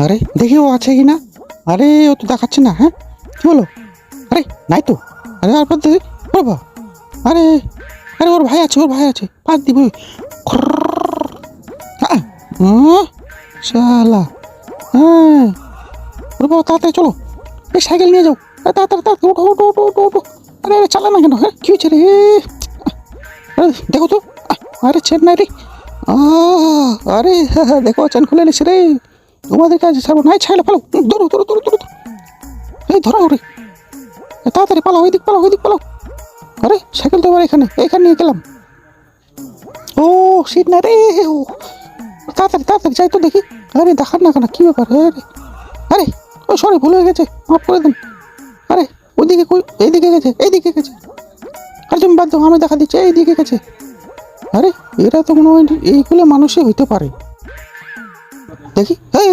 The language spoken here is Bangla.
আরে দেখি ও আছে কি না। আরে ও তো দেখাচ্ছে না। হ্যাঁ কি বলো? আরে নাই তো। আরে তারপর দেখি বাবা। আরে আরে ওর ভাই আছে, ওর ভাই আছে, পাঁচ দিব। শালা। হ্যাঁ ওরে বাবা, তাড়াতাড়ি চলো, এই সাইকেল নিয়ে যাও। তাড়াতাড়ি তাড়াতাড়ি ওঠো ওঠো ওঠো ওঠো ওঠো। আরে আরে চালা না কেন? হ্যাঁ কী হয়েছে রে? আরে দেখো তো। আরে চেন্নাই রে। আরে হ্যাঁ হ্যাঁ, দেখো চেন খুলে নিছে রে। তোমাদের কাছে ছাড়বো নাই, ছাইলে পালো। ধরো ধরো ধরো ধরো। এই ধরো রে, তাড়াতাড়ি পালাও, ওইদিক পালাও, ওইদিক পালাও। আরে সাইকেল তো আবার এখানে এখানে নিয়ে গেলাম। ও সিট না রে। ও তাড়াতাড়ি তাড়াতাড়ি যাই তো দেখি। আরে দেখার না কেন, কী ব্যাপার? আরে আরে ও সরি, ভুল হয়ে গেছে, মাফ করে দেন। আরে ওইদিকে কই? এইদিকে গেছে, এইদিকে গেছে। আরে তুমি বাদ দাও, আমি দেখা দিচ্ছি, এইদিকে গেছে। আরে এরা তো মনে হয় এইগুলো মানুষই হইতে পারে। দেখি এই